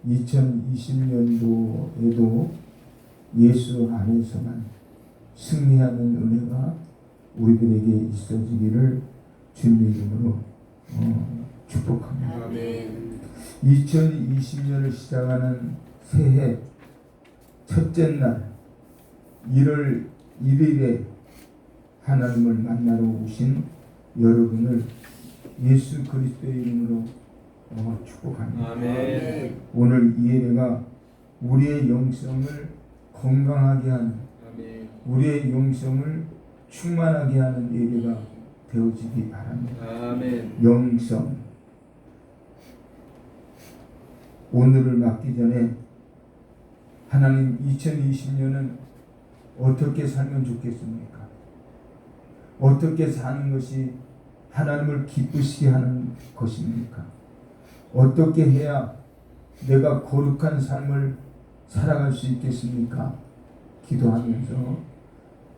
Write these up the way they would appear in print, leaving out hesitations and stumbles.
2020년도에도 예수 안에서만 승리하는 은혜가 우리들에게 있어지기를 주님의 이름으로 축복합니다. 아멘. 2020년을 시작하는 새해 첫째 날 1월 1일에 하나님을 만나러 오신 여러분을 예수 그리스도의 이름으로 축복합니다. 아멘. 오늘 이 예배가 우리의 영성을 건강하게 하는, 아멘. 우리의 영성을 충만하게 하는 예배가 되어지기 바랍니다. 아멘. 영성. 오늘을 맞기 전에 하나님 2020년은 어떻게 살면 좋겠습니까? 어떻게 사는 것이 하나님을 기쁘시게 하는 것입니까? 어떻게 해야 내가 거룩한 삶을 살아갈 수 있겠습니까? 기도하면서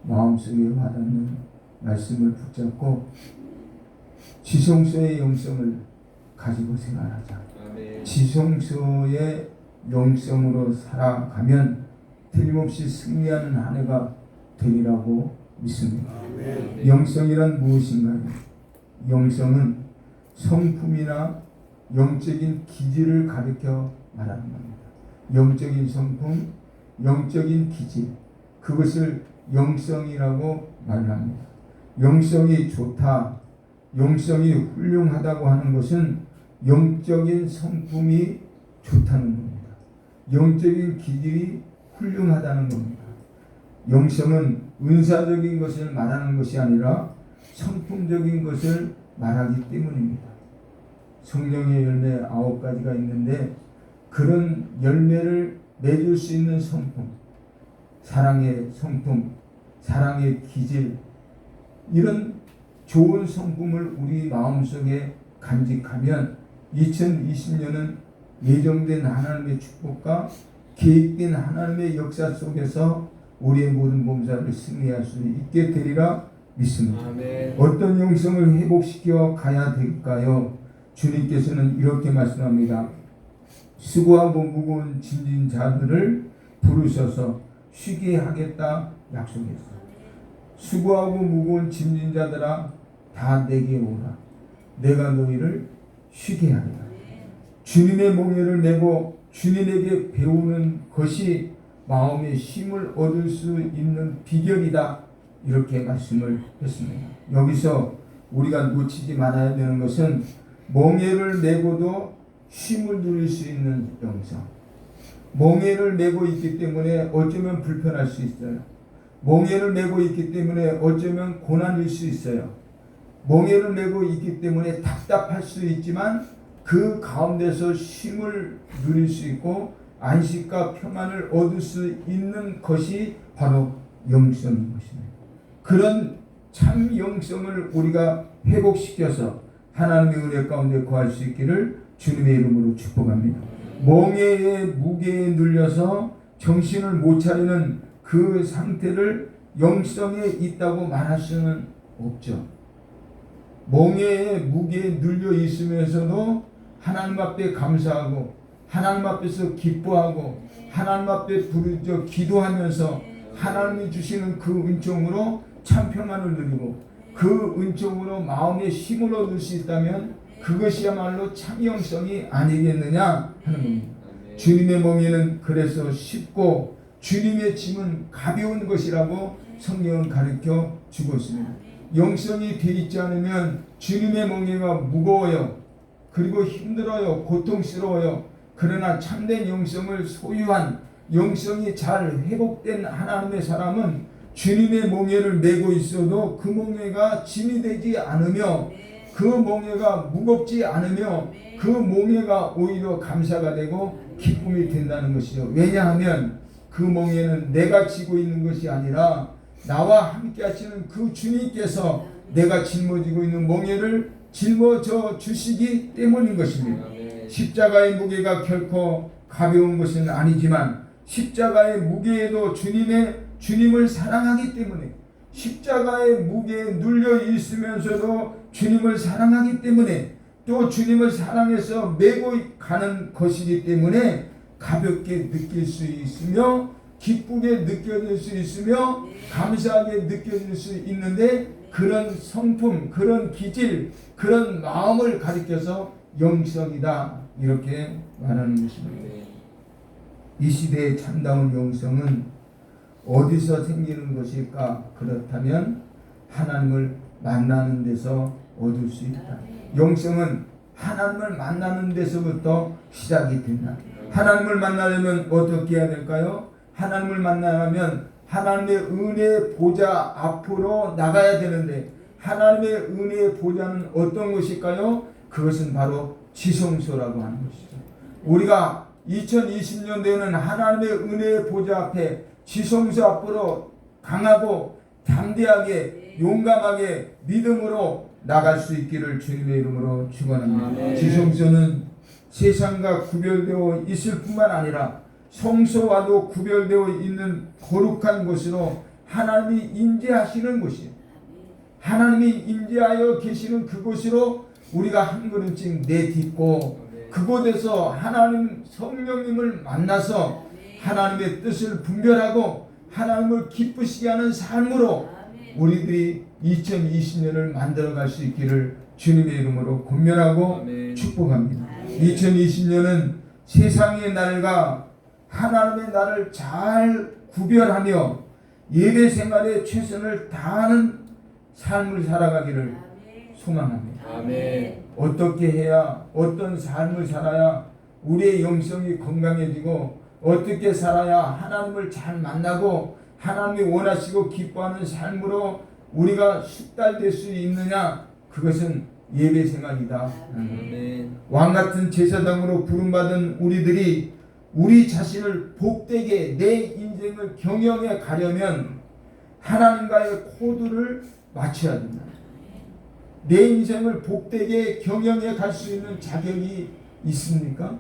마음속에 와닿는 말씀을 붙잡고 지성소의 영성을 가지고 생활하자. 아멘. 지성소의 영성으로 살아가면 틀림없이 승리하는 한 해가 되리라고 믿습니다. 아멘. 영성이란 무엇인가요? 영성은 성품이나 영적인 기질을 가리켜 말하는 겁니다. 영적인 성품, 영적인 기질, 그것을 영성이라고 말합니다. 영성이 좋다, 영성이 훌륭하다고 하는 것은 영적인 성품이 좋다는 겁니다. 영적인 기질이 훌륭하다는 겁니다. 영성은 은사적인 것을 말하는 것이 아니라 성품적인 것을 말하기 때문입니다. 성령의 열매 9가지가 있는데 그런 열매를 맺을 수 있는 성품, 사랑의 성품, 사랑의 기질, 이런 좋은 성품을 우리 마음속에 간직하면 2020년은 예정된 하나님의 축복과 계획된 하나님의 역사 속에서 우리의 모든 범사를 승리할 수 있게 되리라 믿습니다. 아멘. 어떤 영성을 회복시켜 가야 될까요? 주님께서는 이렇게 말씀합니다. 수고하고 무거운 짐진 자들을 부르셔서 쉬게 하겠다 약속했어요. 수고하고 무거운 짐진 자들아 다 내게 오라. 내가 너희를 쉬게 하리라. 주님의 몽해를 메고 주님에게 배우는 것이 마음의 힘을 얻을 수 있는 비결이다. 이렇게 말씀을 했습니다. 여기서 우리가 놓치지 말아야 되는 것은 몽해를 메고도 쉼을 누릴 수 있는 영성. 몽해를 메고 있기 때문에 어쩌면 불편할 수 있어요. 몽해를 메고 있기 때문에 어쩌면 고난일 수 있어요. 몽해를 메고 있기 때문에 답답할 수 있지만 그 가운데서 쉼을 누릴 수 있고 안식과 평안을 얻을 수 있는 것이 바로 영성인 것입니다. 그런 참 영성을 우리가 회복시켜서 하나님의 은혜 가운데 거할 수 있기를 주님의 이름으로 축복합니다. 멍에의 무게에 눌려서 정신을 못 차리는 그 상태를 영성에 있다고 말할 수는 없죠. 멍에의 무게에 눌려 있으면서도 하나님 앞에 감사하고 하나님 앞에서 기뻐하고 하나님 앞에 부르짖어 기도하면서 하나님이 주시는 그 은총으로 참 평안을 누리고 그 은총으로 마음의 힘을 얻을 수 있다면 그것이야말로 참 영성이 아니겠느냐 하는 겁니다. 주님의 멍에는 그래서 쉽고 주님의 짐은 가벼운 것이라고 성경은 가르쳐 주고 있습니다. 영성이 되어 있지 않으면 주님의 멍에가 무거워요. 그리고 힘들어요. 고통스러워요. 그러나 참된 영성을 소유한 영성이 잘 회복된 하나님의 사람은 주님의 멍에를 메고 있어도 그 멍에가 짐이 되지 않으며 그 멍에가 무겁지 않으며 그 멍에가 오히려 감사가 되고 기쁨이 된다는 것이죠. 왜냐하면 그 멍에는 내가 지고 있는 것이 아니라 나와 함께 하시는 그 주님께서 내가 짊어지고 있는 멍에를 짊어져 주시기 때문인 것입니다. 십자가의 무게가 결코 가벼운 것은 아니지만 십자가의 무게에도 주님을 사랑하기 때문에 십자가의 무게에 눌려 있으면서도 주님을 사랑하기 때문에 또 주님을 사랑해서 메고 가는 것이기 때문에 가볍게 느낄 수 있으며 기쁘게 느껴질 수 있으며 감사하게 느껴질 수 있는데 그런 성품, 그런 기질, 그런 마음을 가리켜서 영성이다 이렇게 말하는 것입니다. 이 시대의 참다운 영성은 어디서 생기는 것일까? 그렇다면 하나님을 만나는 데서 얻을 수 있다. 영성은 하나님을 만나는 데서부터 시작이 된다. 하나님을 만나려면 어떻게 해야 될까요? 하나님을 만나려면 하나님의 은혜의 보좌 앞으로 나가야 되는데 하나님의 은혜의 보좌는 어떤 것일까요? 그것은 바로 지성소라고 하는 것이죠. 우리가 2020년도에는 하나님의 은혜의 보좌 앞에 지성소 앞으로 강하고 담대하게 용감하게 믿음으로 나갈 수 있기를 주님의 이름으로 축원합니다. 지성소는 세상과 구별되어 있을 뿐만 아니라 성소와도 구별되어 있는 거룩한 곳으로 하나님이 임재하시는 곳이에요. 하나님이 임재하여 계시는 그곳으로 우리가 한 걸음씩 내딛고 그곳에서 하나님 성령님을 만나서 하나님의 뜻을 분별하고 하나님을 기쁘시게 하는 삶으로 우리들이 2020년을 만들어갈 수 있기를 주님의 이름으로 권면하고 축복합니다. 2020년은 세상의 날과 하나님의 날을 잘 구별하며 예배 생활에 최선을 다하는 삶을 살아가기를 소망합니다. 아멘. 어떻게 해야 어떤 삶을 살아야 우리의 영성이 건강해지고 어떻게 살아야 하나님을 잘 만나고 하나님이 원하시고 기뻐하는 삶으로 우리가 숙달될 수 있느냐? 그것은 예배 생활이다. 왕같은 제사장으로 부름받은 우리들이 우리 자신을 복되게 내 인생을 경영해 가려면 하나님과의 코드를 맞춰야 된다. 내 인생을 복되게 경영해 갈 수 있는 자격이 있습니까?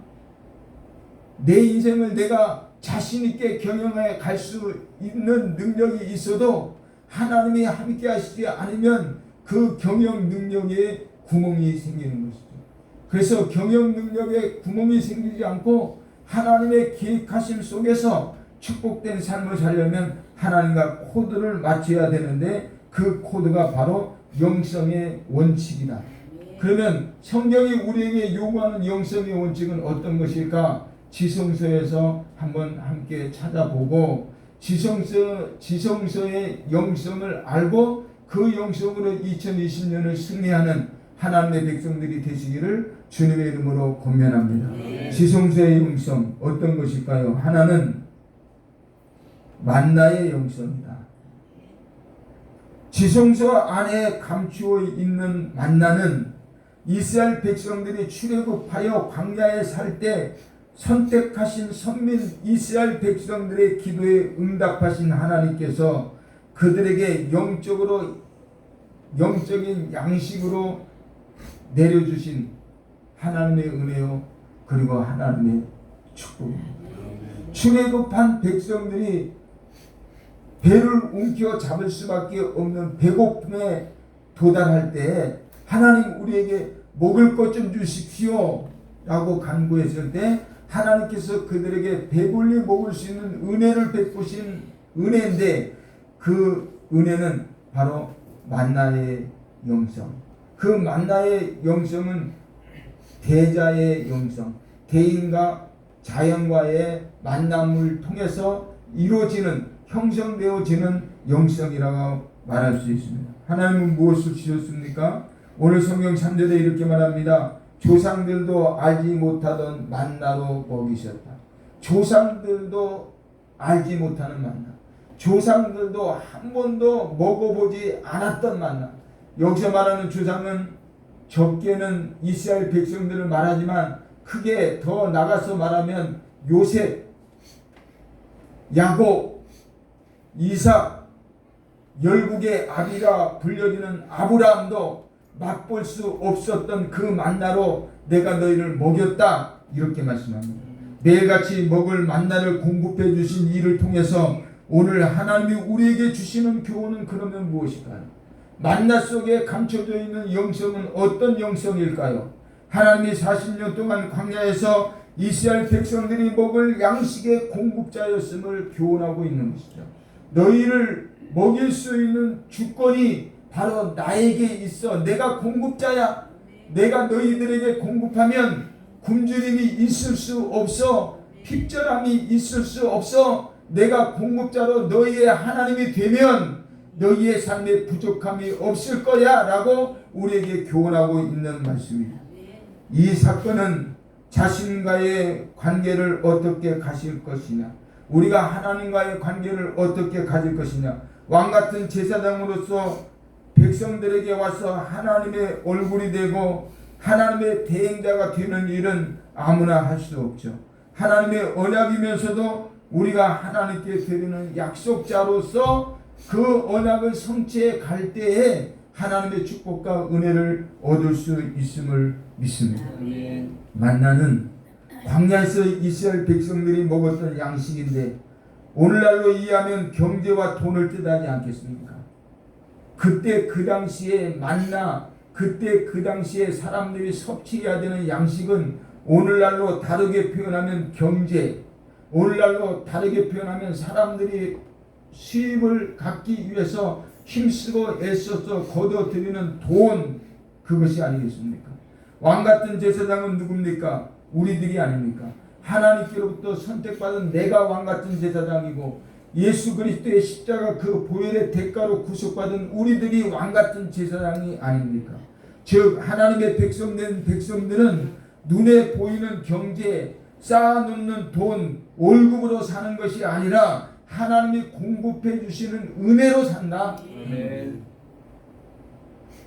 내 인생을 내가 자신 있게 경영해 갈 수 있는 능력이 있어도 하나님이 함께 하시지 않으면 그 경영 능력에 구멍이 생기는 것이죠. 그래서 경영 능력에 구멍이 생기지 않고 하나님의 계획하심 속에서 축복된 삶을 살려면 하나님과 코드를 맞춰야 되는데 그 코드가 바로 영성의 원칙이다. 그러면 성경이 우리에게 요구하는 영성의 원칙은 어떤 것일까? 지성서에서 한번 함께 찾아보고 지성서의 영성을 알고 그 영성으로 2020년을 승리하는 하나님의 백성들이 되시기를 주님의 이름으로 권면합니다. 지성서의 영성 어떤 것일까요? 하나는 만나의 영성이다. 지성소 안에 감추어 있는 만나는 이스라엘 백성들이 출애굽하여 광야에 살 때 선택하신 선민 이스라엘 백성들의 기도에 응답하신 하나님께서 그들에게 영적인 양식으로 내려주신 하나님의 은혜요 그리고 하나님의 축복입니다. 출애굽한 백성들이 배를 움켜 잡을 수밖에 없는 배고픔에 도달할 때 하나님 우리에게 먹을 것 좀 주십시오 라고 간구했을 때 하나님께서 그들에게 배불리 먹을 수 있는 은혜를 베푸신 은혜인데 그 은혜는 바로 만나의 영성. 그 만나의 영성은 대자의 영성, 대인과 자연과의 만남을 통해서 이루어지는 형성되어지는 영성이라고 말할 수 있습니다. 하나님은 무엇을 주셨습니까? 오늘 성경 3절에 이렇게 말합니다. 조상들도 알지 못하던 만나로 먹이셨다. 조상들도 알지 못하는 만나. 조상들도 한 번도 먹어보지 않았던 만나. 여기서 말하는 조상은 적게는 이스라엘 백성들을 말하지만 크게 더 나가서 말하면 요셉, 야곱, 이삭, 열국의 아비라 불려지는 아브라함도 맛볼 수 없었던 그 만나로 내가 너희를 먹였다 이렇게 말씀합니다. 매일같이 먹을 만나를 공급해 주신 이를 통해서 오늘 하나님이 우리에게 주시는 교훈은 그러면 무엇일까요? 만나 속에 감춰져 있는 영성은 어떤 영성일까요? 하나님이 40년 동안 광야에서 이스라엘 백성들이 먹을 양식의 공급자였음을 교훈하고 있는 것이죠. 너희를 먹일 수 있는 주권이 바로 나에게 있어. 내가 공급자야. 내가 너희들에게 공급하면 굶주림이 있을 수 없어. 핍절함이 있을 수 없어. 내가 공급자로 너희의 하나님이 되면 너희의 삶에 부족함이 없을 거야 라고 우리에게 교훈하고 있는 말씀입니다. 이 사건은 자신과의 관계를 어떻게 가질 것이냐, 우리가 하나님과의 관계를 어떻게 가질 것이냐, 왕같은 제사장으로서 백성들에게 와서 하나님의 얼굴이 되고 하나님의 대행자가 되는 일은 아무나 할 수 없죠. 하나님의 언약이면서도 우리가 하나님께 드리는 약속자로서 그 언약을 성취해 갈 때에 하나님의 축복과 은혜를 얻을 수 있음을 믿습니다. 만나는 광야에서 이스라엘 백성들이 먹었던 양식인데 오늘날로 이해하면 경제와 돈을 뜻하지 않겠습니까? 그때 그 당시에 만나, 그때 그 당시에 사람들이 섭취해야 되는 양식은 오늘날로 다르게 표현하면 경제, 오늘날로 다르게 표현하면 사람들이 수입을 갖기 위해서 힘쓰고 애써서 거둬들이는 돈, 그것이 아니겠습니까? 왕같은 제사장은 누굽니까? 우리들이 아닙니까? 하나님께로부터 선택받은 내가 왕같은 제사장이고 예수 그리스도의 십자가 그 보혈의 대가로 구속받은 우리들이 왕같은 제사장이 아닙니까? 즉 하나님의 백성된 백성들은 눈에 보이는 경제, 쌓아놓는 돈, 월급으로 사는 것이 아니라 하나님이 공급해 주시는 은혜로 산다.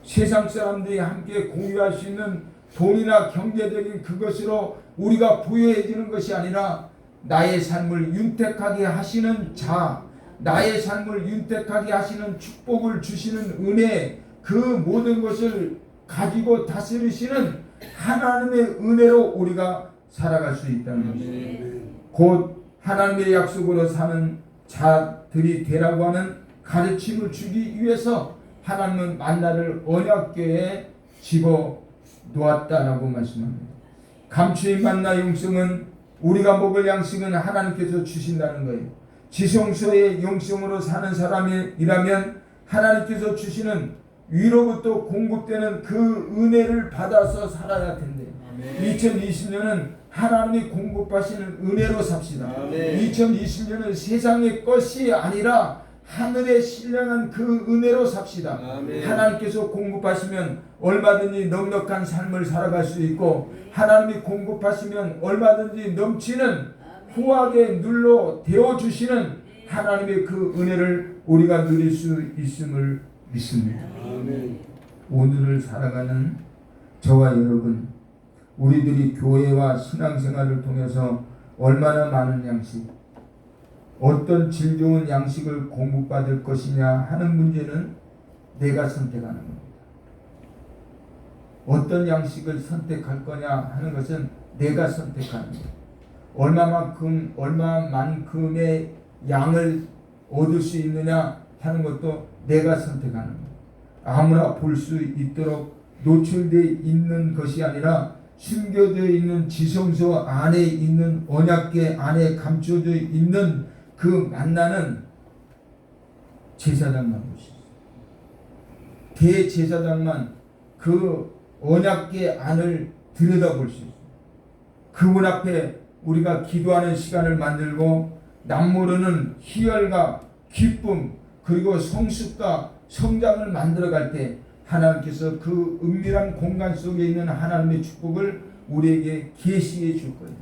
세상 사람들이 함께 공유할 수 있는 돈이나 경제적인 그것으로 우리가 부유해지는 것이 아니라 나의 삶을 윤택하게 하시는 자, 나의 삶을 윤택하게 하시는 축복을 주시는 은혜, 그 모든 것을 가지고 다스리시는 하나님의 은혜로 우리가 살아갈 수 있다는 것입니다. 곧 하나님의 약속으로 사는 자들이 되라고 하는 가르침을 주기 위해서 하나님은 만나를 언약궤에 집어 놓았다라고 말씀합니다. 감추인 만나 영성은 우리가 먹을 양식은 하나님께서 주신다는 거예요. 지성소의 영성으로 사는 사람이라면 하나님께서 주시는 위로부터 공급되는 그 은혜를 받아서 살아야 텐데 2020년은 하나님이 공급하시는 은혜로 삽시다. 2020년은 세상의 것이 아니라 하늘에 신령한 그 은혜로 삽시다. 하나님께서 공급하시면 얼마든지 넉넉한 삶을 살아갈 수 있고 하나님이 공급하시면 얼마든지 넘치는 후하게 눌러 되어주시는 하나님의 그 은혜를 우리가 누릴 수 있음을 믿습니다. 오늘을 살아가는 저와 여러분, 우리들이 교회와 신앙생활을 통해서 얼마나 많은 양식, 어떤 질 좋은 양식을 공급받을 것이냐 하는 문제는 내가 선택하는 겁니다. 어떤 양식을 선택할 거냐 하는 것은 내가 선택하는 겁니다. 얼마만큼의 양을 얻을 수 있느냐 하는 것도 내가 선택하는 겁니다. 아무나 볼 수 있도록 노출되어 있는 것이 아니라 숨겨져 있는 지성소 안에 있는 언약궤 안에 감춰져 있는 그 만나는 제사장만 볼 수 있어요. 대제사장만 그 언약궤 안을 들여다볼 수 있어요. 그분 앞에 우리가 기도하는 시간을 만들고 남모르는 희열과 기쁨 그리고 성숙과 성장을 만들어갈 때 하나님께서 그 은밀한 공간 속에 있는 하나님의 축복을 우리에게 계시해 줄 거예요.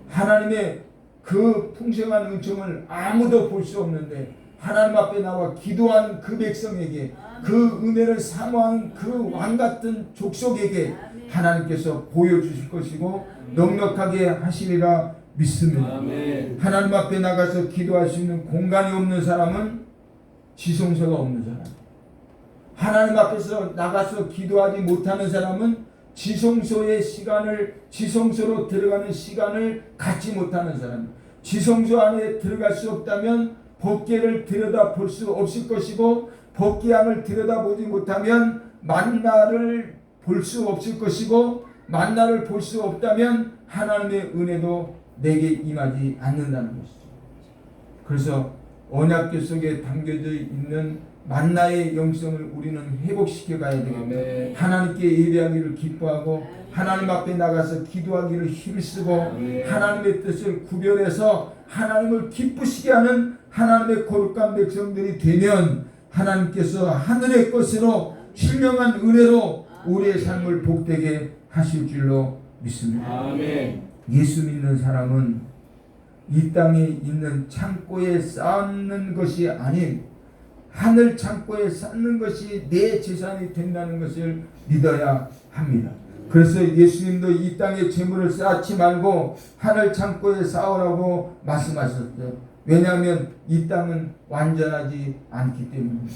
하나님의 그 풍성한 은총을 아무도 볼 수 없는데 하나님 앞에 나와 기도한 그 백성에게 그 은혜를 사모하는 그 왕같은 족속에게 하나님께서 보여주실 것이고 넉넉하게 하시리라 믿습니다. 하나님 앞에 나가서 기도할 수 있는 공간이 없는 사람은 지성소가 없는 사람, 하나님 앞에서 나가서 기도하지 못하는 사람은 지성소의 시간을, 지성소로 들어가는 시간을 갖지 못하는 사람, 지성소 안에 들어갈 수 없다면 법궤를 들여다볼 수 없을 것이고 법궤양을 들여다보지 못하면 만나를 볼 수 없을 것이고 만나를 볼 수 없다면 하나님의 은혜도 내게 임하지 않는다는 것이죠. 그래서 언약궤 속에 담겨져 있는 만나의 영성을 우리는 회복시켜 가야 되겠다. 하나님께 예배하기를 기뻐하고 하나님 앞에 나가서 기도하기를 힘쓰고 하나님의 뜻을 구별해서 하나님을 기쁘시게 하는 하나님의 거룩한 백성들이 되면 하나님께서 하늘의 것으로 신령한 은혜로 우리의 삶을 복되게 하실 줄로 믿습니다. 아멘. 예수 믿는 사람은 이 땅에 있는 창고에 쌓는 것이 아닌 하늘 창고에 쌓는 것이 내 재산이 된다는 것을 믿어야 합니다. 그래서 예수님도 이 땅에 재물을 쌓지 말고 하늘 창고에 쌓으라고 말씀하셨어요. 왜냐하면 이 땅은 완전하지 않기 때문입니다.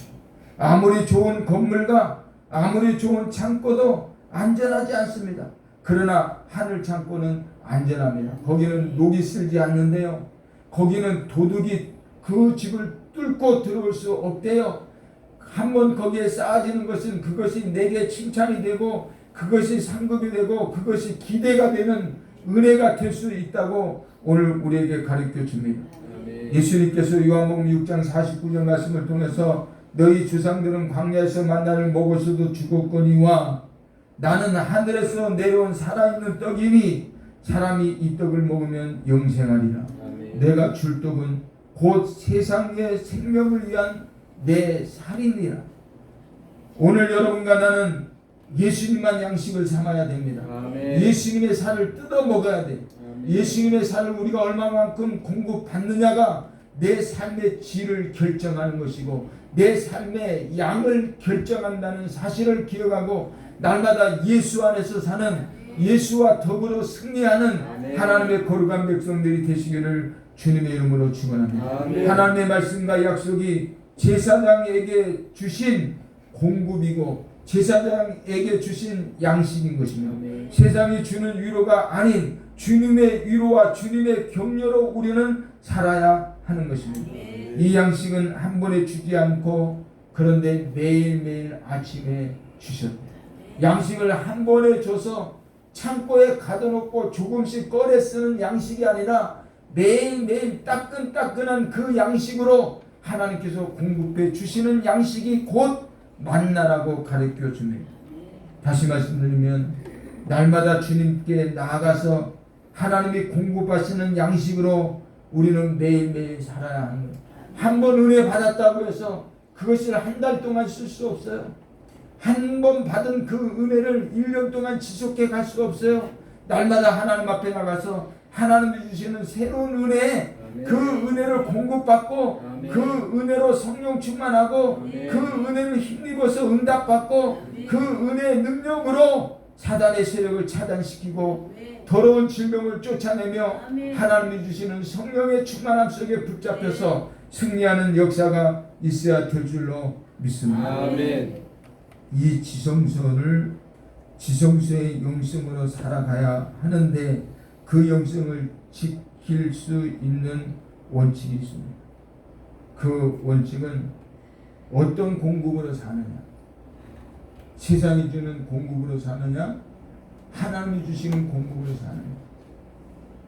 아무리 좋은 건물과 아무리 좋은 창고도 안전하지 않습니다. 그러나 하늘 창고는 안전합니다. 거기는 녹이 슬지 않는데요. 거기는 도둑이 그 집을 뚫고 들어올 수 없대요. 한번 거기에 쌓아지는 것은 그것이 내게 칭찬이 되고 그것이 상급이 되고 그것이 기대가 되는 은혜가 될 수 있다고 오늘 우리에게 가르쳐 줍니다. 예수님께서 요한복음 6장 49절 말씀을 통해서 너희 조상들은 광야에서 만나를 먹었어도 죽었거니와 나는 하늘에서 내려온 살아있는 떡이니 사람이 이 떡을 먹으면 영생하리라. 내가 줄 떡은 곧 세상의 생명을 위한 내 살이니라. 오늘 여러분과 나는 예수님만 양식을 삼아야 됩니다. 예수님의 살을 뜯어 먹어야 돼. 예수님의 살을 우리가 얼마만큼 공급받느냐가 내 삶의 질을 결정하는 것이고 내 삶의 양을 결정한다는 사실을 기억하고 날마다 예수 안에서 사는 예수와 더불어 승리하는 하나님의 거룩한 백성들이 되시기를 주님의 이름으로 축원합니다. 하나님의 말씀과 약속이 제사장에게 주신 공급이고 제사장에게 주신 양식인 것이며 세상이 주는 위로가 아닌 주님의 위로와 주님의 격려로 우리는 살아야 하는 것입니다. 이 양식은 한 번에 주지 않고 그런데 매일매일 아침에 주셨다. 양식을 한 번에 줘서 창고에 가둬놓고 조금씩 꺼내 쓰는 양식이 아니라 매일매일 따끈따끈한 그 양식으로 하나님께서 공급해 주시는 양식이 곧 만나라고 가르쳐 줍니다. 다시 말씀드리면 날마다 주님께 나아가서 하나님이 공급하시는 양식으로 우리는 매일매일 살아야 하는 거예요. 한 번 은혜 받았다고 해서 그것을 한 달 동안 쓸 수 없어요. 한 번 받은 그 은혜를 1년 동안 지속해 갈 수 없어요. 날마다 하나님 앞에 나가서 하나님이 주시는 새로운 은혜, 그 은혜를 공급받고 그 은혜로 성령 충만하고 그 은혜를 힘입어서 응답받고 그 은혜의 능력으로 사단의 세력을 차단시키고 더러운 질병을 쫓아내며 하나님이 주시는 성령의 충만함 속에 붙잡혀서 승리하는 역사가 있어야 될 줄로 믿습니다. 아멘. 이 지성소의 영성으로 살아가야 하는데 그 영성을 지킬 수 있는 원칙이 있습니다. 그 원칙은 어떤 공급으로 사느냐, 세상이 주는 공급으로 사느냐, 하나님이 주시는 공급으로 사느냐,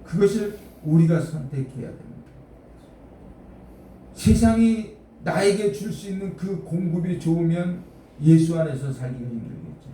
그것을 우리가 선택해야 됩니다. 세상이 나에게 줄 수 있는 그 공급이 좋으면 예수 안에서 살기가 힘들겠죠.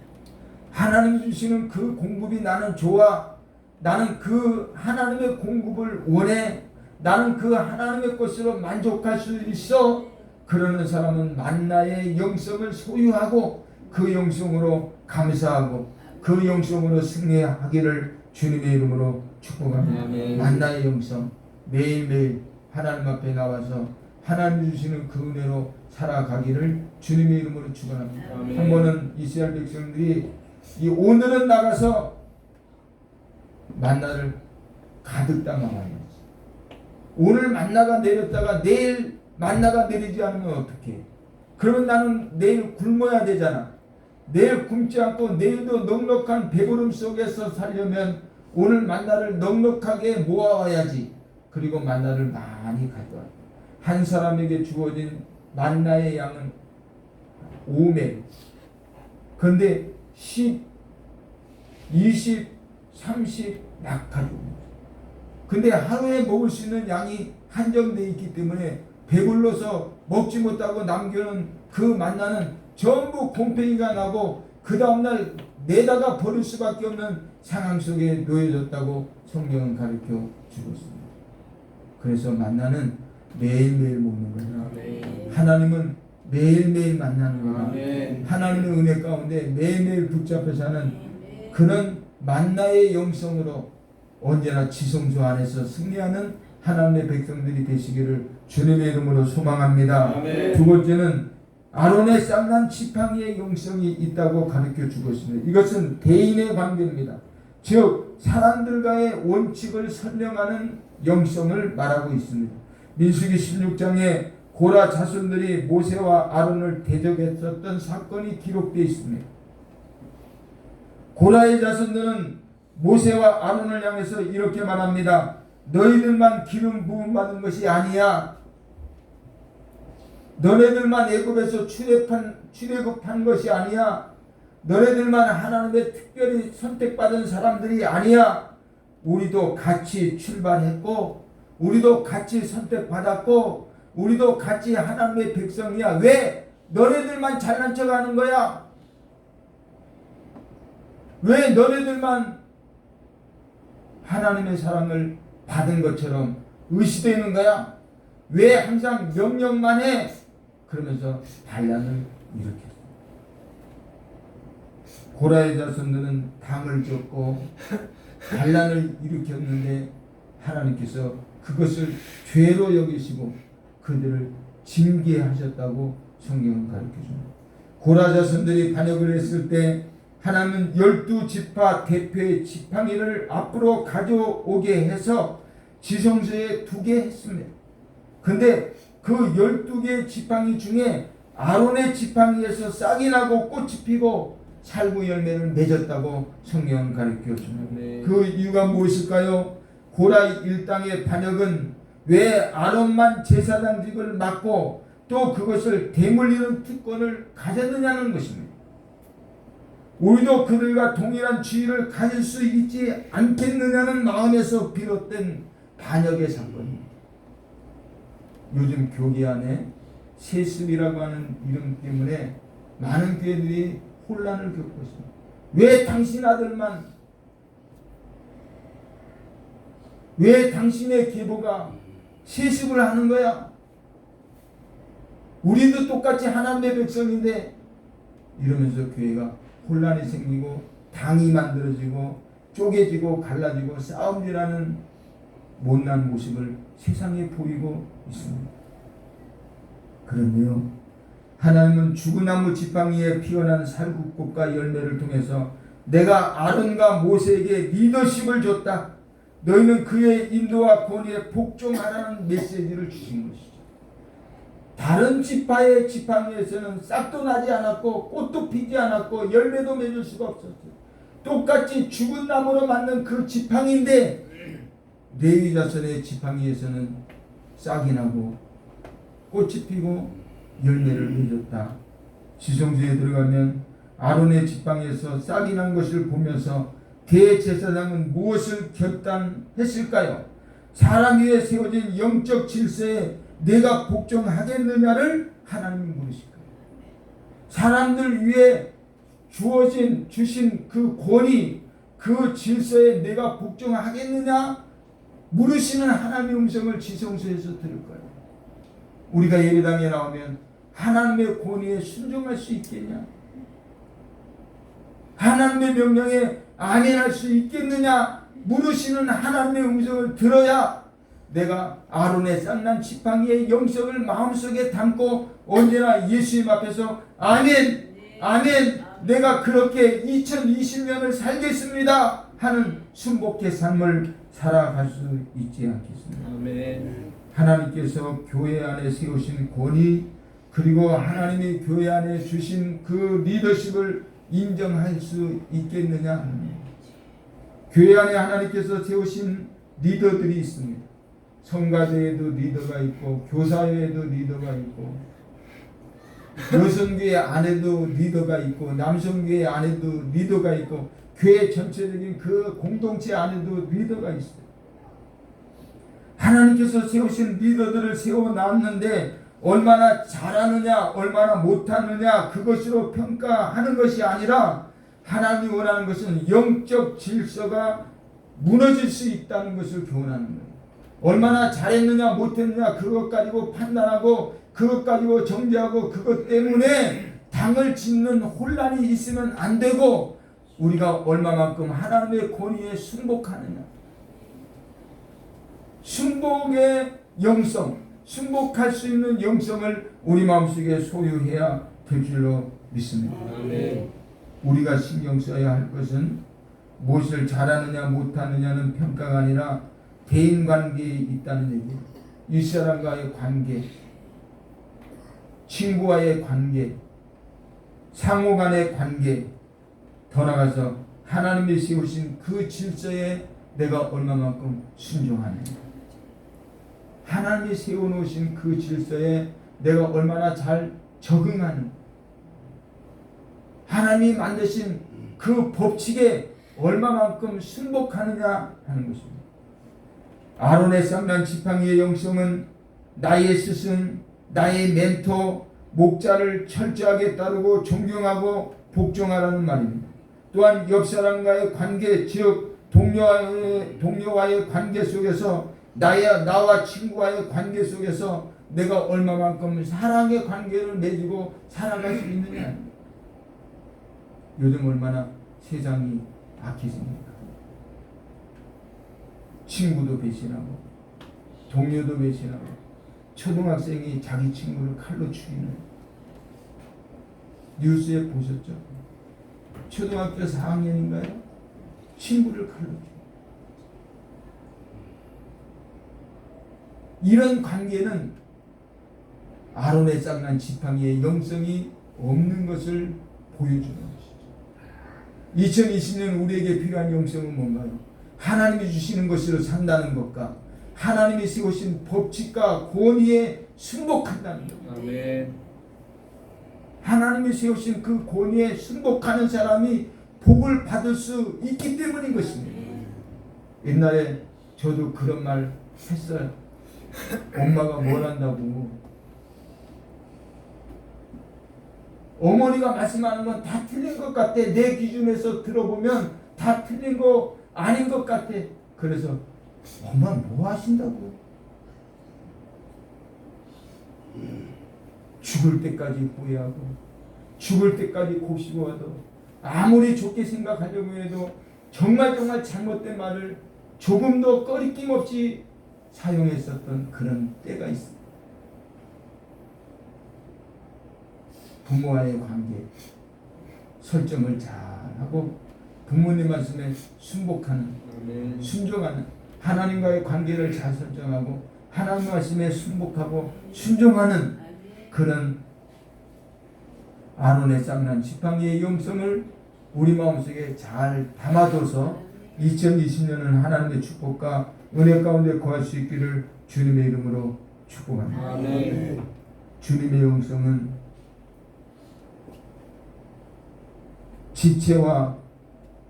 하나님이 주시는 그 공급이 나는 좋아, 나는 그 하나님의 공급을 원해, 나는 그 하나님의 것으로 만족할 수 있어. 그러는 사람은 만나의 영성을 소유하고 그 영성으로 감사하고 그 영성으로 승리하기를 주님의 이름으로 축복합니다. 만나의 영성, 매일매일 하나님 앞에 나와서 하나님 주시는 그 은혜로 살아가기를 주님의 이름으로 축원합니다. 한 번은 이스라엘 백성들이 오늘은 나가서 만나를 가득 담아와야지. 오늘 만나가 내렸다가 내일 만나가 내리지 않으면 어떡해? 그러면 나는 내일 굶어야 되잖아. 내일 굶지 않고 내일도 넉넉한 배부름 속에서 살려면 오늘 만나를 넉넉하게 모아와야지. 그리고 만나를 많이 가져와. 한 사람에게 주어진 만나의 양은 5매. 그런데 20, 30 막 가지고. 근데 하루에 먹을 수 있는 양이 한정되어 있기 때문에 배불러서 먹지 못하고 남겨놓은 그 만나는 전부 곰팡이가 나고 그 다음날 내다가 버릴 수밖에 없는 상황 속에 놓여졌다고 성경은 가르쳐 주고 있습니다. 그래서 만나는 매일매일 먹는 거예요. 하나님은 매일매일 만나는 거예요. 하나님의 은혜 가운데 매일매일 붙잡혀 사는 그런 만나의 영성으로 언제나 지성소 안에서 승리하는 하나님의 백성들이 되시기를 주님의 이름으로 소망합니다. 아멘. 두 번째는 아론의 쌍난 지팡이의 영성이 있다고 가르쳐 주고 있습니다. 이것은 대인의 관계입니다. 즉 사람들과의 원칙을 설명하는 영성을 말하고 있습니다. 민수기 16장에 고라 자손들이 모세와 아론을 대적했었던 사건이 기록되어 있습니다. 고라의 자손들은 모세와 아론을 향해서 이렇게 말합니다. 너희들만 기름 부음 받은 것이 아니야. 너네들만 애굽에서 출애굽한 것이 아니야. 너네들만 하나님의 특별히 선택받은 사람들이 아니야. 우리도 같이 출발했고 우리도 같이 선택받았고 우리도 같이 하나님의 백성이야. 왜 너네들만 잘난 척하는 거야? 왜 너네들만 하나님의 사랑을 받은 것처럼 의시되는 거야? 왜 항상 명령만 해? 그러면서 반란을 일으켰어. 고라의 자손들은 당을 줬고 반란을 일으켰는데 하나님께서 그것을 죄로 여기시고 그들을 징계하셨다고 성경은 가르쳐줍니다. 고라 자손들이 반역을 했을 때 하나님은 12지파 대표의 지팡이를 앞으로 가져오게 해서 지성소에 두게 했습니다. 근데 그 12개의 지팡이 중에 아론의 지팡이에서 싹이 나고 꽃이 피고 살구 열매를 맺었다고 성경은 가르쳐 줍니다. 그 이유가 무엇일까요? 고라 일당의 반역은 왜 아론만 제사장직을 맡고 또 그것을 대물리는 특권을 가졌느냐는 것입니다. 우리도 그들과 동일한 지위를 가질 수 있지 않겠느냐는 마음에서 비롯된 반역의 사건입니다. 요즘 교계 안에 세습이라고 하는 이름 때문에 많은 교회들이 혼란을 겪고 있습니다. 왜 당신 아들만, 왜 당신의 계보가 세습을 하는 거야? 우리도 똑같이 하나님의 백성인데, 이러면서 교회가 혼란이 생기고 당이 만들어지고 쪼개지고 갈라지고 싸움질하는 못난 모습을 세상에 보이고 있습니다. 그런데요, 하나님은 죽은나무 지팡이에 피어난 살구꽃과 열매를 통해서 내가 아론과 모세에게 리더십을 줬다. 너희는 그의 인도와 권위에 복종하라는 메시지를 주신 것이죠. 다른 지파의 지팡이에서는 싹도 나지 않았고 꽃도 피지 않았고 열매도 맺을 수가 없었어요. 똑같이 죽은 나무로 만든 그 지팡이인데 레위 자손의 지팡이에서는 싹이 나고 꽃이 피고 열매를 맺었다. 지성소에 들어가면 아론의 지팡이에서 싹이 난 것을 보면서 대제사장은 무엇을 결단했을까요? 사람 위에 세워진 영적 질서에 내가 복종하겠느냐를 하나님이 물으실 거예요. 사람들 위에 주신 그 권위, 그 질서에 내가 복종하겠느냐 물으시는 하나님의 음성을 지성소에서 들을 거예요. 우리가 예배당에 나오면 하나님의 권위에 순종할 수 있겠냐? 하나님의 명령에 아멘할 수 있겠느냐 물으시는 하나님의 음성을 들어야 내가 아론의 쌍난 지팡이의 영성을 마음속에 담고 언제나 예수님 앞에서 아멘, 아멘, 내가 그렇게 2020년을 살겠습니다 하는 순복의 삶을 살아갈 수 있지 않겠습니까? 아멘. 하나님께서 교회 안에 세우신 권위 그리고 하나님이 교회 안에 주신 그 리더십을 인정할 수 있겠느냐? 교회 안에 하나님께서 세우신 리더들이 있습니다. 성가대에도 리더가 있고 교사회에도 리더가 있고 여성교회 안에도 리더가 있고 남성교회 안에도 리더가 있고 교회 전체적인 그 공동체 안에도 리더가 있어요. 하나님께서 세우신 리더들을 세워놨는데 얼마나 잘하느냐 얼마나 못하느냐 그것으로 평가하는 것이 아니라 하나님이 원하는 것은 영적 질서가 무너질 수 있다는 것을 교훈하는 거예요. 얼마나 잘했느냐 못했느냐 그것 가지고 판단하고 그것 가지고 정죄하고 그것 때문에 당을 짓는 혼란이 있으면 안 되고 우리가 얼마만큼 하나님의 권위에 순복하느냐, 순복의 영성, 순복할 수 있는 영성을 우리 마음속에 소유해야 될 줄로 믿습니다. 우리가 신경 써야 할 것은 무엇을 잘하느냐 못하느냐는 평가가 아니라 대인관계에 있다는 얘기예요. 윗사람과의 관계, 친구와의 관계, 상호간의 관계, 더 나아가서 하나님이 세우신 그 질서에 내가 얼마만큼 순종하느냐, 하나님이 세워놓으신 그 질서에 내가 얼마나 잘 적응하는, 하나님이 만드신 그 법칙에 얼마만큼 순복하느냐 하는 것입니다. 아론의 쌍난 지팡이의 영성은 나의 스승, 나의 멘토, 목자를 철저하게 따르고 존경하고 복종하라는 말입니다. 또한 옆 사람과의 관계, 즉 동료와의 관계 속에서 나와 친구와의 관계 속에서 내가 얼마만큼 사랑의 관계를 맺고 살아갈 수 있느냐. 요즘 얼마나 세상이 악해집니까? 친구도 배신하고 동료도 배신하고 초등학생이 자기 친구를 칼로 죽이는 뉴스에 보셨죠? 초등학교 4학년인가요? 친구를 칼로 죽이는 이런 관계는 아론의 쌍난 지팡이의 영성이 없는 것을 보여주는 것이죠. 2020년 우리에게 필요한 영성은 뭔가요? 하나님이 주시는 것으로 산다는 것과 하나님이 세우신 법칙과 권위에 순복한다는 것. 아멘. 하나님이 세우신 그 권위에 순복하는 사람이 복을 받을 수 있기 때문인 것입니다. 옛날에 저도 그런 말 했어요. 엄마가 뭘 한다고. 어머니가 말씀하는 건 다 틀린 것 같아. 내 기준에서 들어보면 다 틀린 거 아닌 것 같아. 그래서 엄마 뭐 하신다고. 죽을 때까지 후회하고 죽을 때까지 곱씹어와도 아무리 좋게 생각하려고 해도 정말 잘못된 말을 조금도 꺼리낌 없이 사용했었던 그런 때가 있습니다. 부모와의 관계 설정을 잘하고 부모님 말씀에 순복하는, 순종하는, 하나님과의 관계를 잘 설정하고 하나님 말씀에 순복하고 순종하는 그런 아론의 쌍난 지팡이의 영성을 우리 마음속에 잘 담아둬서 2020년은 하나님의 축복과 은혜 가운데 거할 수 있기를 주님의 이름으로 축복합니다. 아멘. 주님의 영성은 지체와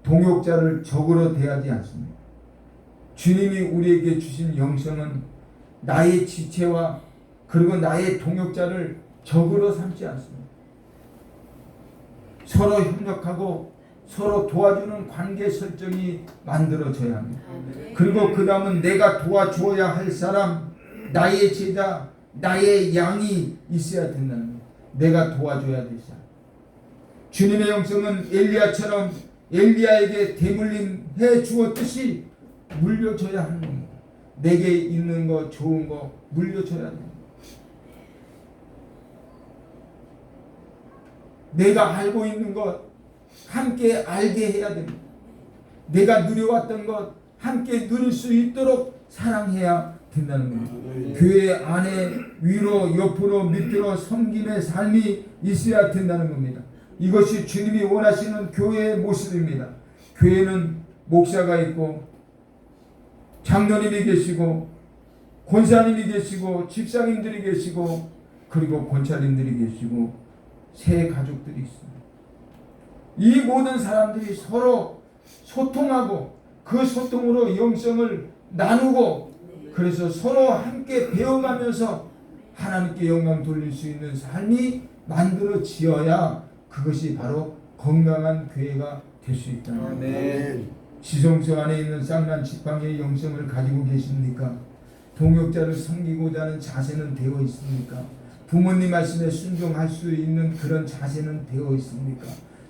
동역자를 적으로 대하지 않습니다. 주님이 우리에게 주신 영성은 나의 지체와 그리고 나의 동역자를 적으로 삼지 않습니다. 서로 협력하고 서로 도와주는 관계 설정이 만들어져야 합니다. 그리고 그 다음은 내가 도와주어야 할 사람, 나의 제자, 나의 양이 있어야 된다는 거예요. 내가 도와줘야 될 사람. 주님의 영성은 엘리야처럼 엘리야에게 대물림해 주었듯이 물려줘야 하는 겁니다. 내게 있는 거 좋은 거 물려줘야 합니다. 내가 알고 있는 것 함께 알게 해야 됩니다. 내가 누려왔던 것 함께 누릴 수 있도록 사랑해야 된다는 겁니다. 교회 안에 위로 옆으로 밑으로 섬김의 삶이 있어야 된다는 겁니다. 이것이 주님이 원하시는 교회의 모습입니다. 교회는 목사가 있고 장로님이 계시고 권사님이 계시고 집사님들이 계시고 그리고 권사님들이 계시고 새 가족들이 있습니다. 이 모든 사람들이 서로 소통하고 그 소통으로 영성을 나누고 그래서 서로 함께 배워가면서 하나님께 영광 돌릴 수 있는 삶이 만들어지어야 그것이 바로 건강한 교회가 될 수 있다. 지성소 안에 있는 쌍난 지팡이의 영성을 가지고 계십니까? 동역자를 섬기고자 하는 자세는 되어 있습니까? 부모님 말씀에 순종할 수 있는 그런 자세는 되어 있습니까?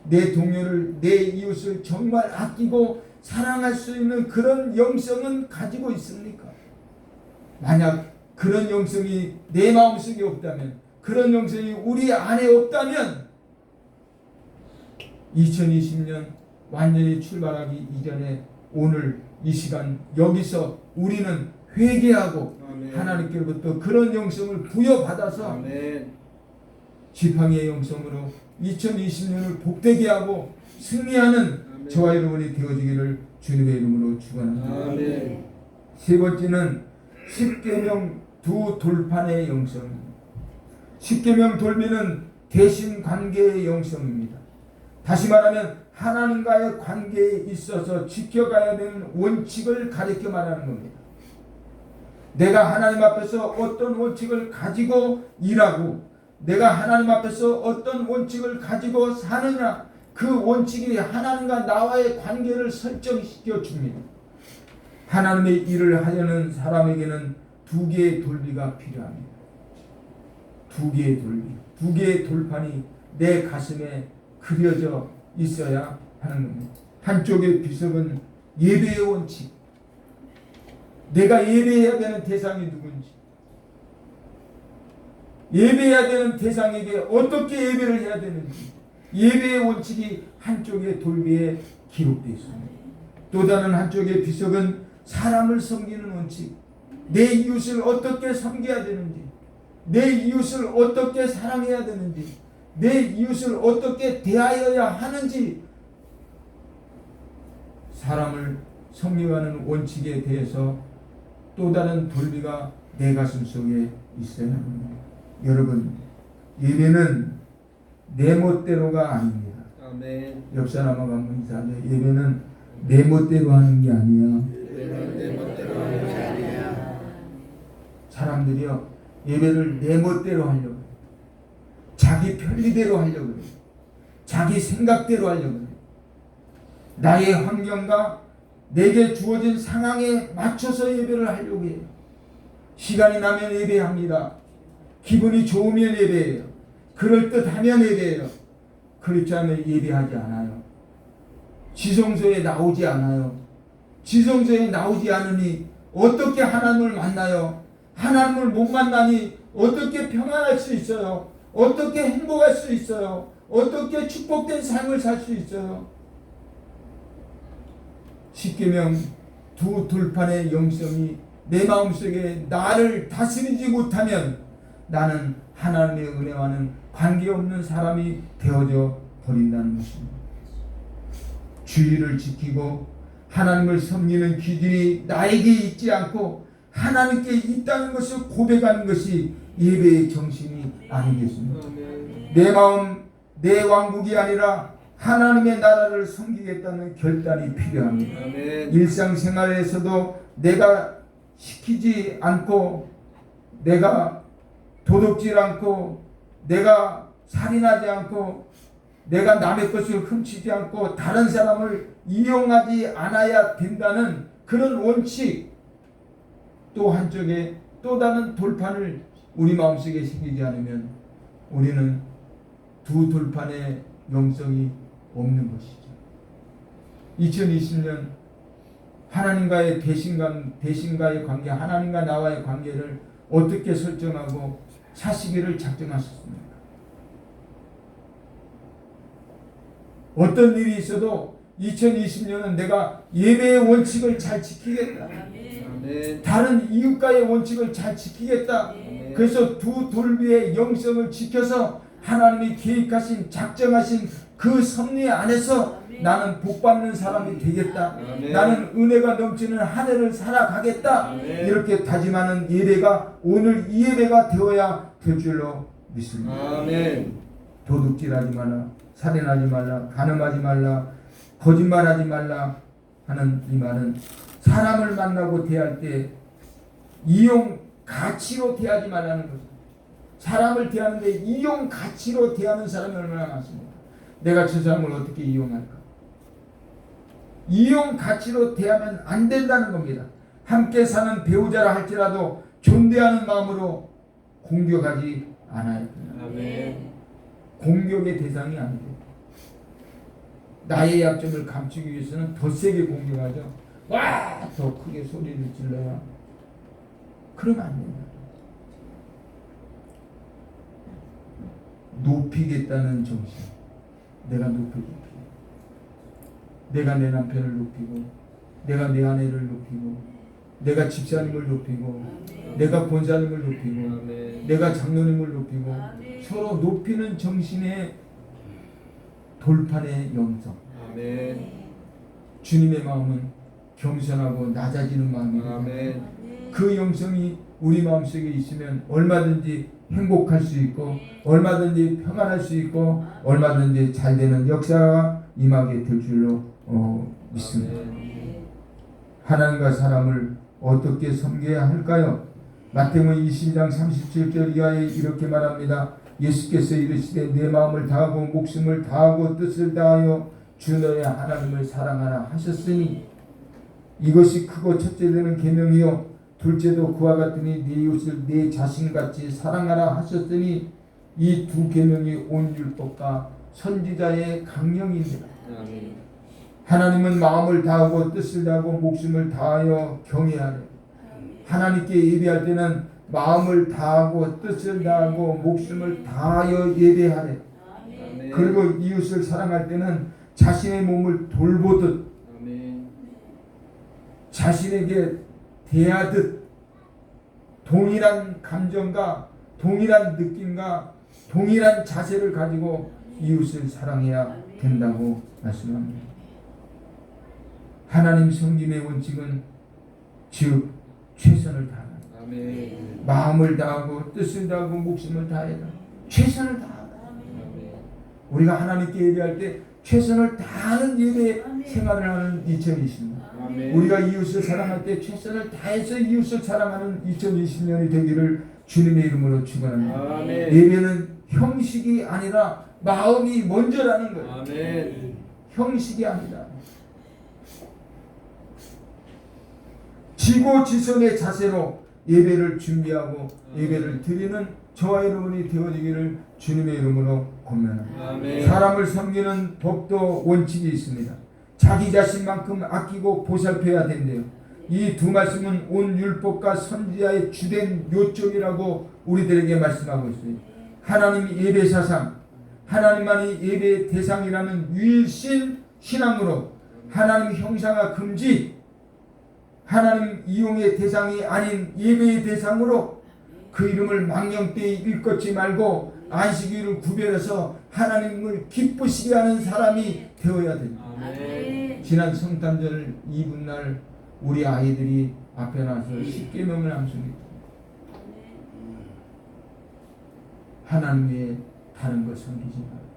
내 동료를, 내 이웃을 정말 아끼고 사랑할 수 있는 그런 영성은 가지고 있습니까? 만약 그런 영성이 내 마음속에 없다면, 그런 영성이 우리 안에 없다면 2020년 완전히 출발하기 이전에 오늘 이 시간 여기서 우리는 회개하고 하나님께로부터 그런 영성을 부여받아서 지팡이의 영성으로 2020년을 복되게 하고 승리하는 저와 여러분이 되어지기를 주님의 이름으로 축원합니다. 세 번째는 십계명 두 돌판의 영성입니다. 십계명 돌미는 대신 관계의 영성입니다. 다시 말하면 하나님과의 관계에 있어서 지켜가야 되는 원칙을 가리켜 말하는 겁니다. 내가 하나님 앞에서 어떤 원칙을 가지고 일하고 내가 하나님 앞에서 어떤 원칙을 가지고 사느냐, 그 원칙이 하나님과 나와의 관계를 설정시켜 줍니다. 하나님의 일을 하려는 사람에게는 두 개의 돌비가 필요합니다. 두 개의 돌비, 두 개의 돌판이 내 가슴에 그려져 있어야 하는 겁니다. 한쪽의 비석은 예배의 원칙, 내가 예배해야 되는 대상이 누군지, 예배해야 되는 대상에게 어떻게 예배를 해야 되는지, 예배의 원칙이 한쪽의 돌비에 기록되어 있습니다. 또 다른 한쪽의 비석은 사람을 섬기는 원칙, 내 이웃을 어떻게 섬겨야 되는지, 내 이웃을 어떻게 사랑해야 되는지, 내 이웃을 어떻게 대하여야 하는지, 사람을 섬겨가는 원칙에 대해서 또 다른 돌비가 내 가슴 속에 있어야 합니다. 여러분, 예배는 내 멋대로가 아닙니다. 아멘. 옆 사람하고 한번 인사하세요. 예배는 내 멋대로 하는 게 아니야. 내 멋대로 하는 게 아니야. 사람들이요, 예배를 내 멋대로 하려고 해요. 자기 편리대로 하려고 해요. 자기 생각대로 하려고 해요. 나의 환경과 내게 주어진 상황에 맞춰서 예배를 하려고 해요. 시간이 나면 예배합니다. 기분이 좋으면 예배해요. 그럴듯하면 예배해요. 그렇지 않으면 예배하지 않아요. 지성소에 나오지 않아요. 지성소에 나오지 않으니 어떻게 하나님을 만나요? 하나님을 못 만나니 어떻게 평안할 수 있어요? 어떻게 행복할 수 있어요? 어떻게 축복된 삶을 살 수 있어요? 십계명 두 돌판의 영성이 내 마음속에 나를 다스리지 못하면 나는 하나님의 은혜와는 관계없는 사람이 되어져 버린다는 것입니다. 주의를 지키고 하나님을 섬기는 기준이 나에게 있지 않고 하나님께 있다는 것을 고백하는 것이 예배의 정신이 아니겠습니까? 내 마음, 내 왕국이 아니라 하나님의 나라를 섬기겠다는 결단이 필요합니다. 아멘. 일상생활에서도 내가 시키지 않고, 내가 도둑질 않고, 내가 살인하지 않고, 내가 남의 것을 훔치지 않고 다른 사람을 이용하지 않아야 된다는 그런 원칙, 또 한쪽에 또 다른 돌판을 우리 마음속에 새기지 않으면 우리는 두 돌판의 영성이 없는 것이죠. 2020년 하나님과의 대신과의 관계, 하나님과 나와의 관계를 어떻게 설정하고 사시기를 작정하셨습니까? 어떤 일이 있어도 2020년은 내가 예배의 원칙을 잘 지키겠다. 아멘. 다른 이웃과의 원칙을 잘 지키겠다. 아멘. 그래서 두 돌비의 영성을 지켜서 하나님이 계획하신, 작정하신 그 섭리 안에서 나는 복받는 사람이 되겠다. 아멘. 나는 은혜가 넘치는 한 해를 살아가겠다. 아멘. 이렇게 다짐하는 예배가 오늘 이 예배가 되어야 될 줄로 믿습니다. 아멘. 도둑질하지 말라, 살인하지 말라, 간음하지 말라, 거짓말하지 말라 하는 이 말은 사람을 만나고 대할 때 이용 가치로 대하지 말라는 거죠. 사람을 대하는데 이용 가치로 대하는 사람이 얼마나 많습니까? 내가 저 사람을 어떻게 이용할까? 이용 가치로 대하면 안 된다는 겁니다. 함께 사는 배우자라 할지라도 존대하는 마음으로 공격하지 않아야 됩니다. 아멘. 공격의 대상이 아니고 나의 약점을 감추기 위해서는 더 세게 공격하죠. 와! 더 크게 소리를 질러야. 그러면 안 된다. 높이겠다는 정신. 내가 높여줄게. 내가 내 남편을 높이고, 내가 내 아내를 높이고, 내가 집사님을 높이고, 내가 권사님을 높이고, 아멘. 내가 장로님을 높이고, 서로 높이는 정신의 돌판의 영성. 아멘. 주님의 마음은 겸손하고 낮아지는 마음이에요. 아멘. 그 영성이 우리 마음속에 있으면 얼마든지 행복할 수 있고 얼마든지 평안할 수 있고 얼마든지 잘 되는 역사가 임하게 될 줄로 믿습니다. 아멘. 하나님과 사람을 어떻게 섬겨야 할까요? 마태복음 20장 37절 이하에 이렇게 말합니다. 예수께서 이르시되 내 마음을 다하고 목숨을 다하고 뜻을 다하여 주 너의 하나님을 사랑하라 하셨으니 이것이 크고 첫째 되는 계명이요 둘째도 그와 같으니 네 이웃을 네 자신같이 사랑하라 하셨으니 이 두 계명이 온 율법과 선지자의 강령입니다. 아멘. 하나님은 마음을 다하고 뜻을 다하고 목숨을 다하여 경외하래. 하나님께 예배할 때는 마음을 다하고 뜻을 다하고 목숨을 다하여 예배하래. 아멘. 그리고 이웃을 사랑할 때는 자신의 몸을 돌보듯 아멘. 자신에게 대하듯 동일한 감정과 동일한 느낌과 동일한 자세를 가지고 이웃을 사랑해야 된다고 말씀합니다. 하나님 섬김의 원칙은 즉 최선을 다하는 아멘. 마음을 다하고 뜻을 다하고 목숨을 다해라. 최선을 다하라. 아멘. 우리가 하나님께 예배할 때 최선을 다하는 예배 생활을 하는 2020년. 아멘. 우리가 이웃을 사랑할 때 최선을 다해서 이웃을 사랑하는 2020년이 되기를 주님의 이름으로 축원합니다. 아멘. 예배는 형식이 아니라 마음이 먼저라는 거예요. 아멘. 형식이 아니다. 지고지선의 자세로 예배를 준비하고 예배를 드리는 저와 여러분이 되어지기를 주님의 이름으로 권면합니다. 아멘. 사람을 섬기는 법도 원칙이 있습니다. 자기 자신만큼 아끼고 보살펴야 된대요. 이 두 말씀은 온 율법과 선지자의 주된 요점이라고 우리들에게 말씀하고 있어요. 하나님 예배 사상, 하나님만이 예배의 대상이라는 유일신 신앙으로 하나님 형상화 금지, 하나님 이용의 대상이 아닌 예배의 대상으로 그 이름을 망령되이 일컫지 말고 안식일을 구별해서 하나님을 기쁘시게 하는 사람이 되어야 됩니다. 아멘. 지난 성탄절 이브날 우리 아이들이 앞에 나서 10계명을 암송했다. 하나님 외에 다른 것 섬기지 말고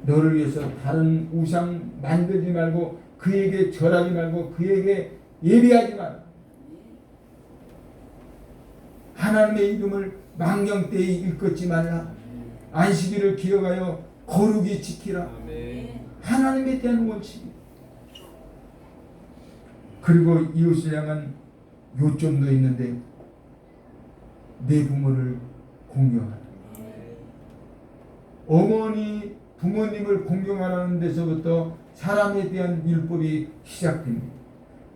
너를 위해서 다른 우상 만들지 말고 그에게 절하지 말고 그에게 예배하지 말고 하나님의 이름을 망령되이 일컫지 말라. 안식일을 기억하여 거룩히 지키라. 아멘. 하나님에 대한 원칙이. 그리고 이웃을 향한 요점도 있는데 내 부모를 공경하라. 어머니 부모님을 공경하라는 데서부터 사람에 대한 율법이 시작됩니다.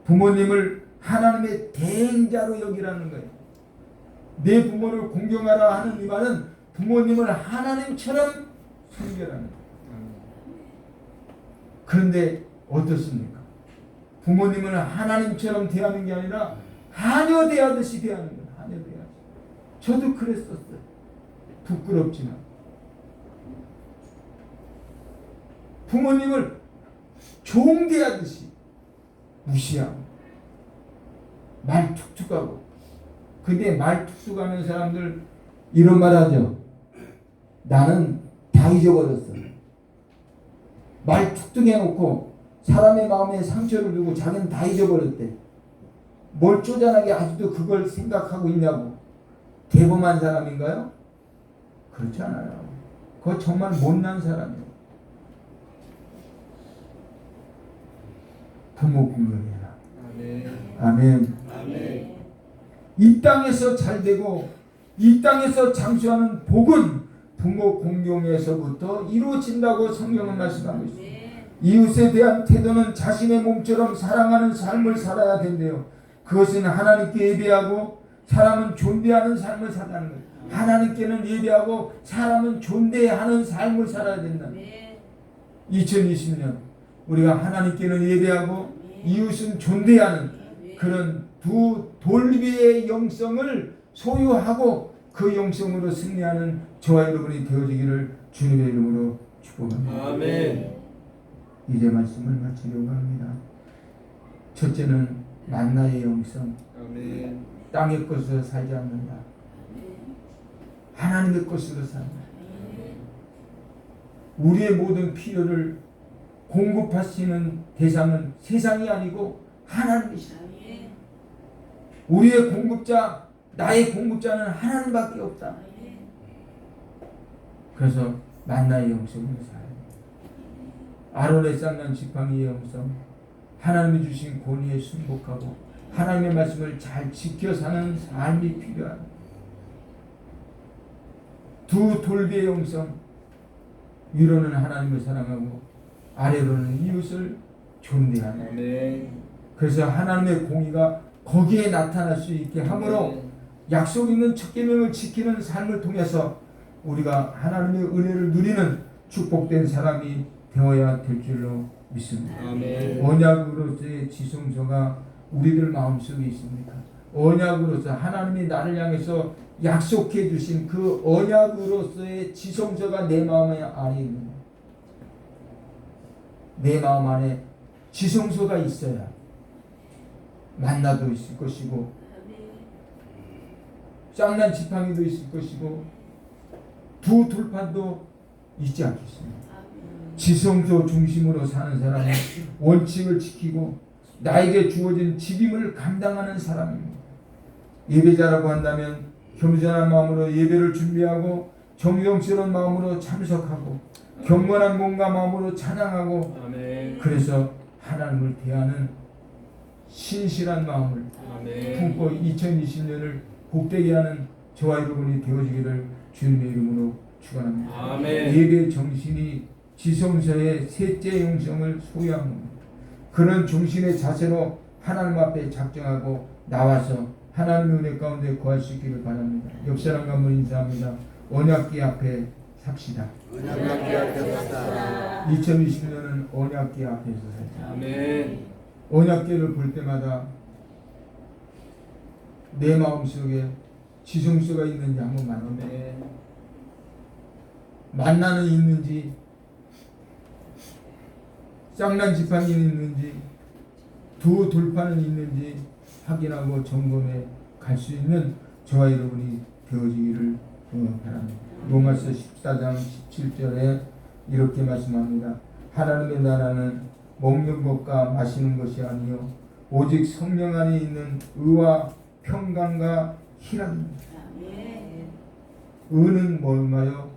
부모님을 하나님의 대행자로 여기라는 거예요. 내 부모를 공경하라 하는 이 말은 부모님을 하나님처럼 섬겨라는 거예요. 그런데 어떻습니까? 부모님을 하나님처럼 대하는 게 아니라 하녀 대하듯이 대하는 거예요. 하녀 대하듯이. 저도 그랬었어요. 부끄럽지만 부모님을 종 대하듯이 무시하고 말 툭툭하고. 근데 말 툭툭하는 사람들 이런 말 하죠. 나는 다 잊어버렸어. 말 툭툭 해놓고 사람의 마음에 상처를 주고 자기는 다 잊어버렸대. 뭘 쪼잔하게 아직도 그걸 생각하고 있냐고. 대범한 사람인가요? 그렇지 않아요. 그거 정말 못난 사람이에요. 부모 공경해라. 아멘. 아멘. 아멘. 이 땅에서 잘되고 이 땅에서 장수하는 복은 부모 공경에서부터 이루어진다고 성경은 말씀하고 있습니다. 이웃에 대한 태도는 자신의 몸처럼 사랑하는 삶을 살아야 된대요. 그것은 하나님께 예배하고 사람은 존대하는 삶을 살아가는 거예요. 하나님께는 예배하고 사람은 존대하는 삶을 살아야 된다. 2020년 우리가 하나님께는 예배하고 이웃은 존대하는 그런 두 돌비의 영성을 소유하고 그 영성으로 승리하는 저와 여러분이 되어지기를 주님의 이름으로 축복합니다. 아멘. 이제 말씀을 마치려고 합니다. 첫째는 만나의 영성. 아멘. 땅의 것으로 살지 않는다. 하나님의 것으로 산다. 우리의 모든 필요를 공급하시는 대상은 세상이 아니고 하나님이시다. 우리의 공급자, 나의 공급자는 하나님밖에 없다. 그래서 만나의 영성으로 살아야 돼. 아론의 쌍난 지팡이의 영성, 하나님이 주신 권위에 순복하고 하나님의 말씀을 잘 지켜 사는 삶이 필요한 두 돌비의 영성, 위로는 하나님을 사랑하고 아래로는 이웃을 존대하는. 아멘. 그래서 하나님의 공의가 거기에 나타날 수 있게 하므로 약속 있는 첫 계명을 지키는 삶을 통해서 우리가 하나님의 은혜를 누리는 축복된 사람이 되어야 될 줄로 믿습니다. 아멘. 언약으로서의 지성소가 우리들 마음속에 있습니까? 언약으로서 하나님이 나를 향해서 약속해 주신 그 언약으로서의 지성소가 내 마음 안에 있는 거예요. 내 마음 안에 지성소가 있어야 만나도 있을 것이고 쌍난 지팡이도 있을 것이고 두 돌판도 있지 않겠습니까? 지성소 중심으로 사는 사람은 원칙을 지키고 나에게 주어진 직임을 감당하는 사람입니다. 예배자라고 한다면 겸손한 마음으로 예배를 준비하고 정성스러운 마음으로 참석하고 경건한 몸과 마음으로 찬양하고 아멘. 그래서 하나님을 대하는 신실한 마음을 아멘. 품고 2020년을 복되게 하는 저와 여러분이 되어지기를 주님의 이름으로 축원합니다. 아멘. 예배 정신이 지성소의 셋째 영성을 소유합니다. 그런 정신의 자세로 하나님 앞에 작정하고 나와서 하나님의 은혜 가운데 구할 수 있기를 바랍니다. 옆 사람과 한번 인사합니다. 언약궤 앞에 삽시다. 언약궤 앞에 삽시다. 2020년은 언약궤 앞에서 살자. 아멘. 언약궤를 볼 때마다 내 마음속에 지성소가 있는지 한번 만나봅니다. 아멘. 만나는 있는지 쌍난 지팡이는 있는지 두 돌판은 있는지 확인하고 점검해 갈 수 있는 저와 여러분이 되어지기를 바랍니다. 로마서 14장 17절에 이렇게 말씀합니다. 하나님의 나라는 먹는 것과 마시는 것이 아니요 오직 성령 안에 있는 의와 평강과 희락입니다. 의는 뭔가요?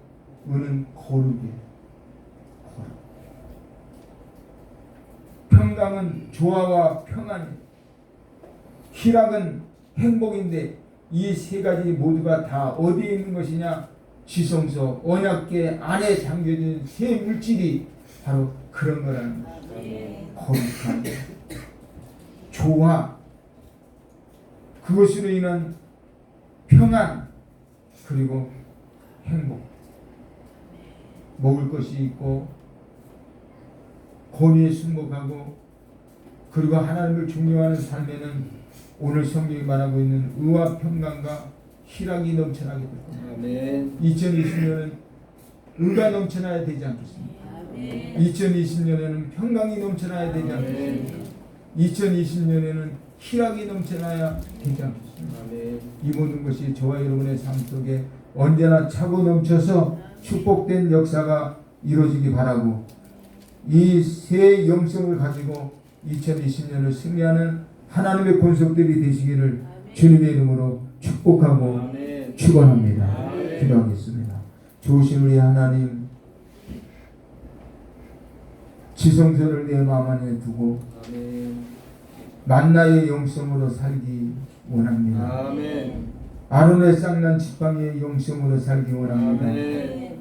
의는 거룩이에요. 평강은 조화와 평안이에요. 희락은 행복인데 이 세 가지 모두가 다 어디에 있는 것이냐? 지성소, 언약궤 안에 담겨진 세 물질이 바로 그런 거라는 것이죠. 거룩함, 조화, 그것으로 인한 평안, 그리고 행복. 먹을 것이 있고 권위에 순복하고 그리고 하나님을 존경하는 삶에는 오늘 성경이 말하고 있는 의와 평강과 희락이 넘쳐나게 될 겁니다. 아멘. 2020년은 의가 넘쳐나야 되지 않겠습니까? 2020년에는 평강이 넘쳐나야 되지 않겠습니까? 2020년에는 희락이 넘쳐나야 되지 않겠습니까? 아멘. 이 모든 것이 저와 여러분의 삶 속에 언제나 차고 넘쳐서 축복된 역사가 이루어지기 바라고 이 새 영성을 가지고 2020년을 승리하는 하나님의 권속들이 되시기를 주님의 이름으로 축복하고 아멘. 축원합니다. 아멘. 기도하겠습니다. 좋으신 우리 하나님, 지성소를 내 마음 안에 두고 아멘. 만나의 영성으로 살기 원합니다. 아멘. 아론의 쌍난 지팡이의 영성으로 살기 원합니다. 아멘.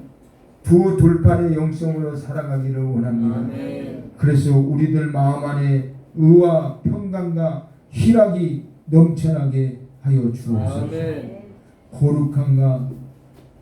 두 돌판의 영성으로 살아가기를 원합니다. 아멘. 그래서 우리들 마음 안에 의와 평강과 희락이 넘쳐나게 하여 주옵소서. 아멘. 거룩함과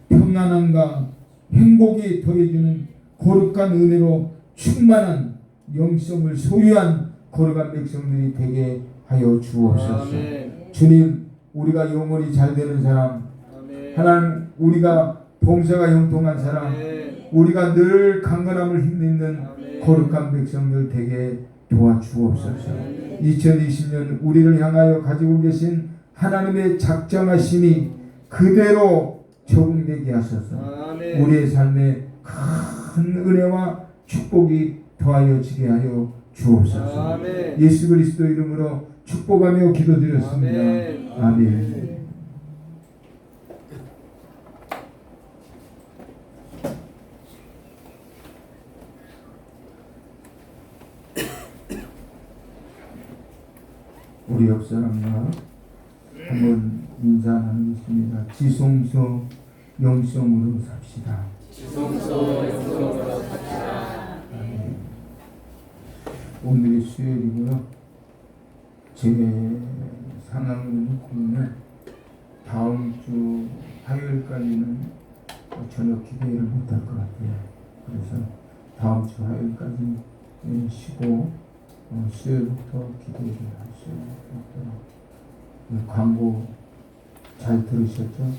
평안함과 행복이 더해주는 거룩한 은혜로 충만한 영성을 소유한 거룩한 백성들이 되게 하여 주옵소서. 아멘. 주님, 우리가 영혼이 잘 되는 사람, 아멘. 하나님, 우리가 봉사가 형통한 사람, 아멘. 우리가 늘 강건함을 힘입는 아멘. 거룩한 백성들 되게 도와주옵소서. 아멘. 2020년 우리를 향하여 가지고 계신 하나님의 작정하심이 그대로 적응되게 하소서. 아멘. 우리의 삶에 큰 은혜와 축복이 더하여지게 하여 주옵소서. 아멘. 예수 그리스도 이름으로 축복하며 기도드렸습니다. 아멘. 아멘. 우리 옆 사람과 한번 인사 나누겠습니다. 지성소 영성으로 삽시다. 지성소 영성으로 삽시다. 아멘. 오늘이 수요일이고요. 제 상황으로 놓고 보면 다음 주 화요일까지는 저녁 기도회를 못할 것 같아요. 그래서 다음 주 화요일까지 쉬고 수요일부터 기도회를 할 수 있도록. 광고 잘 들으셨죠?